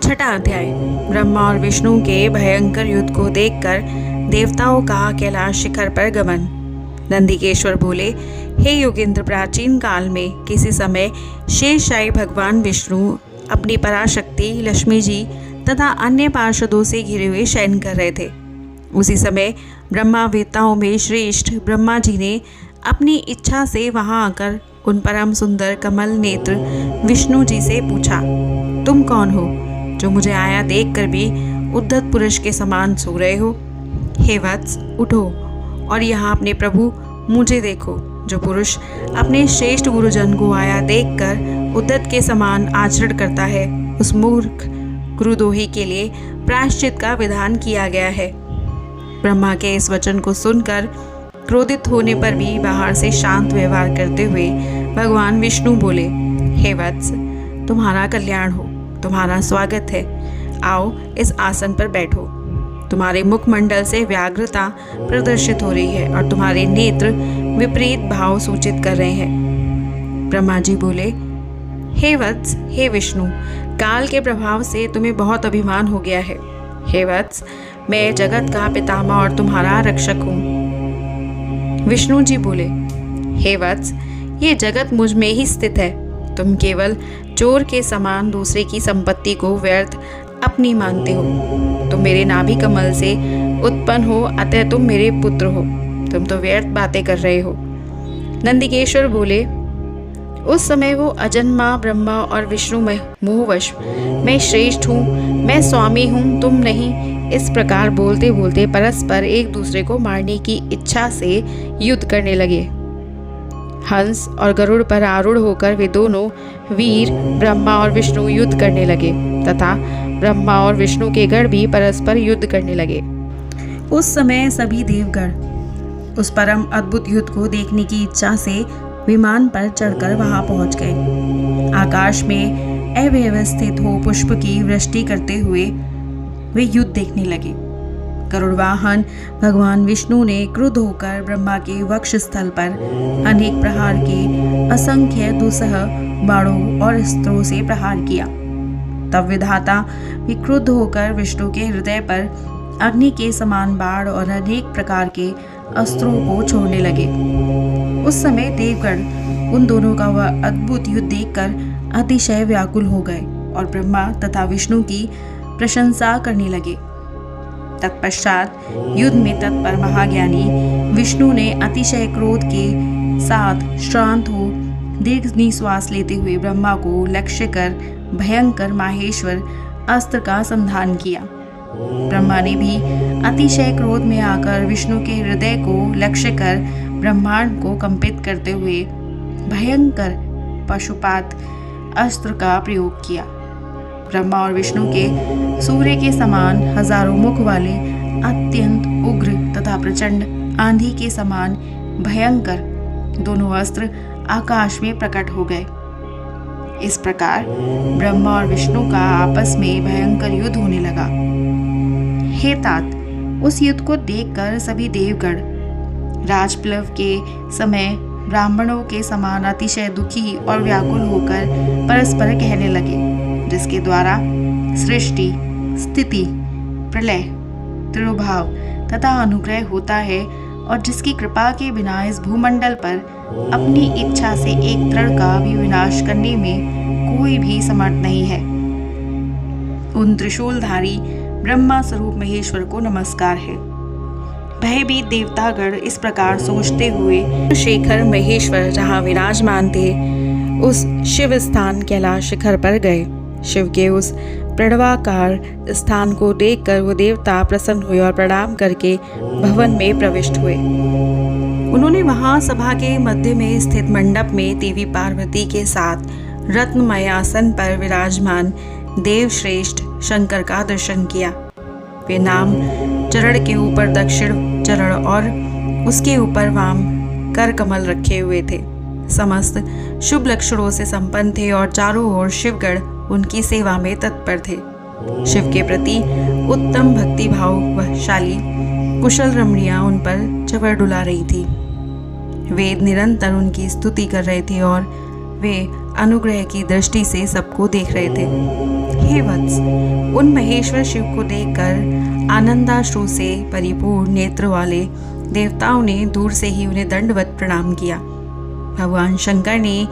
छठा अध्याय। ब्रह्मा और विष्णु के भयंकर युद्ध को देखकर देवताओं का कैलाश शिखर पर गमन। नंदिकेश्वर बोले, हे योगेंद्र, प्राचीन काल में किसी समय शेषशायी भगवान विष्णु अपनी पराशक्ति लक्ष्मी जी तथा अन्य पार्षदों से घिरे हुए शयन कर रहे थे। उसी समय ब्रह्मावेताओं में श्रेष्ठ ब्रह्मा जी ने अपनी इच्छा से वहां आकर उन परम सुंदर कमल नेत्र विष्णु जी से पूछा, तुम कौन हो जो मुझे आया देखकर भी उद्धत पुरुष के समान सो रहे हो? हे वत्स, उठो और यहाँ अपने प्रभु मुझे देखो, जो पुरुष अपने श्रेष्ठ गुरुजन को आया देखकर उद्धत के समान आचरण करता है, उस मूर्ख गुरुद्रोही के लिए प्रायश्चित का विधान किया गया है। ब्रह्मा के इस वचन को सुनकर क्रोधित होने पर भी बाहर से शांत व्यवहार करते हुए भगवान विष्णु बोले, हे वत्स, तुम्हारा कल्याण हो, तुम्हारा स्वागत है। आओ इस आसन पर बैठो। तुम्हारे मुखमंडल से व्याघ्रता प्रदर्शित हो रही है और तुम्हारे नेत्र विपरीत भाव सूचित कर रहे हैं। ब्रह्मा जी बोले, हे वत्स, हे विष्णु, काल के प्रभाव से तुम्हें बहुत अभिमान हो गया है। हे वत्स, मैं जगत का पितामह और तुम्हारा रक्षक हूँ। विष्णु जी बोले, हे वत्स, ये जगत मुझ में ही स्थित है। तुम केवल चोर के समान दूसरे की संपत्ति को व्यर्थ अपनी मानते हो। तुम मेरे नाभि कमल से उत्पन्न हो, अतः तुम मेरे पुत्र हो। तुम तो व्यर्थ बातें कर रहे हो। नंदिकेश्वर बोले, उस समय वो अजन्मा ब्रह्मा और विष्णु में मोहवश, मैं श्रेष्ठ हूँ, मैं स्वामी हूँ, तुम नहीं, इस प्रकार बोलते बोलते परस्पर एक दूसरे को मारने की इच्छा से युद्ध करने लगे। हंस और गरुड़ पर आरूढ़ होकर वे दोनों वीर ब्रह्मा और विष्णु युद्ध करने लगे तथा ब्रह्मा और विष्णु के गण भी परस्पर युद्ध करने लगे। उस समय सभी देवगण उस परम अद्भुत युद्ध को देखने की इच्छा से विमान पर चढ़कर वहां पहुंच गए। आकाश में अव्यवस्थित हो पुष्प की वृष्टि करते हुए वे युद्ध देखने लगे। गरुड़वाहन भगवान विष्णु ने क्रुद्ध होकर ब्रह्मा के वक्ष स्थल पर अनेक प्रहार के असंख्य दुस्सह बाणों और अस्त्रों से प्रहार किया। तब विधाता भी क्रुद्ध होकर विष्णु के हृदय पर अग्नि के समान बाण और अनेक प्रकार के अस्त्रों को छोड़ने लगे। उस समय देवगण उन दोनों का वह अद्भुत युद्ध देखकर अतिशय व्याकुल हो गए और ब्रह्मा तथा विष्णु की प्रशंसा करने लगे। तत्पश्चात युद्ध में तत्पर महाज्ञानी विष्णु ने अतिशय क्रोध के साथ श्रांत हो दीर्घ निश्वास लेते हुए ब्रह्मा को लक्ष्य कर भयंकर माहेश्वर अस्त्र का संधान किया। ब्रह्मा ने भी अतिशय क्रोध में आकर विष्णु के हृदय को लक्ष्य कर ब्रह्मांड को कंपित करते हुए भयंकर पशुपात अस्त्र का प्रयोग किया। ब्रह्मा और विष्णु के सूर्य के समान हजारों मुख वाले अत्यंत उग्र तथा प्रचंड आंधी के समान भयंकर दोनों अस्त्र आकाश में प्रकट हो गए। इस प्रकार ब्रह्मा और विष्णु का आपस में भयंकर युद्ध होने लगा। हे तात, उस युद्ध को देखकर सभी देवगण राजप्लव के समय ब्राह्मणों के समान अतिशय दुखी और व्याकुल होकर परस्पर कहने लगे, जिसके द्वारा सृष्टि, स्थिति, प्रलय, तिरोभाव तथा अनुग्रह होता है और जिसकी कृपा के बिना इस भूमंडल पर अपनी इच्छा से एक तृण का भी विनाश करने में कोई भी समर्थ नहीं है। उन त्रिशूलधारी ब्रह्मा स्वरूप महेश्वर को नमस्कार है। भयभीत देवतागण इस प्रकार सोचते हुए शेखर महेश्वर जहाँ विराजमान थे उस शिव स्थान कैलाश शिखर पर गए। शिव के उस प्रणवाकार स्थान को देखकर वो देवता प्रसन्न हुए और प्रणाम करके भवन में प्रविष्ट हुए। उन्होंने वहां सभा के मध्य में स्थित मंडप में देवी पार्वती के साथ रत्नमय आसन पर विराजमान देवश्रेष्ठ शंकर का दर्शन किया। वे नाम चरण के ऊपर दक्षिण चरण और उसके ऊपर वाम कर कमल रखे हुए थे। समस्त शुभ लक्षणों से संपन्न थे और चारों ओर शिवगण उनकी सेवा में तत्पर थे। शिव के प्रति उत्तम भक्ति भाव वशाली कुशल रमणियां उन पर चवर डुला रही थी। वेद निरंतर उनकी स्तुति कर रहे थे और वे अनुग्रह की दृष्टि से सबको देख रहे थे। हे वत्स, उन महेश्वर शिव को देखकर आनंदाश्रु से परिपूर्ण नेत्र वाले देवताओं ने दूर से ही उन्हें दंडवत प्रणाम किया। भगवान शंकर ने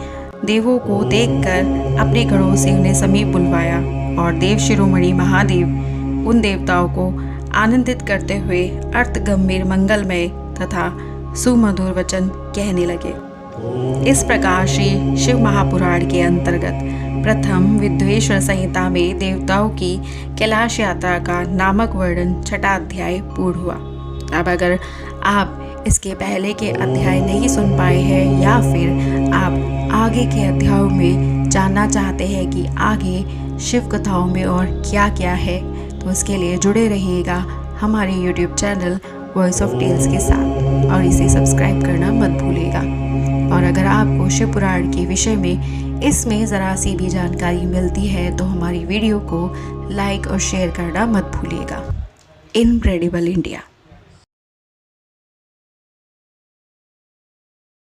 देवों को देखकर अपने गढ़ों से उन्हें समीप बुलवाया और देव शिरोमणि महादेव उन देवताओं को आनंदित करते हुए अर्थ गंभीर मंगलमय तथा सुमधुर वचन कहने लगे। इस प्रकार श्री शिव महापुराण के अंतर्गत प्रथम विद्वेश्वर संहिता में देवताओं की कैलाश यात्रा का नामक वर्णन छठा अध्याय पूर्ण हुआ। अब अगर आप इसके पहले के अध्याय नहीं सुन पाए हैं या फिर आप आगे के अध्यायों में जानना चाहते हैं कि आगे शिव कथाओं में और क्या क्या है, तो उसके लिए जुड़े रहिएगा हमारे YouTube channel voice of tales के साथ और इसे सब्सक्राइब करना मत भूलिएगा। और अगर आपको शिव पुराण के विषय में इसमें ज़रा सी भी जानकारी मिलती है तो हमारी वीडियो को लाइक और शेयर करना मत भूलिएगा। Incredible India.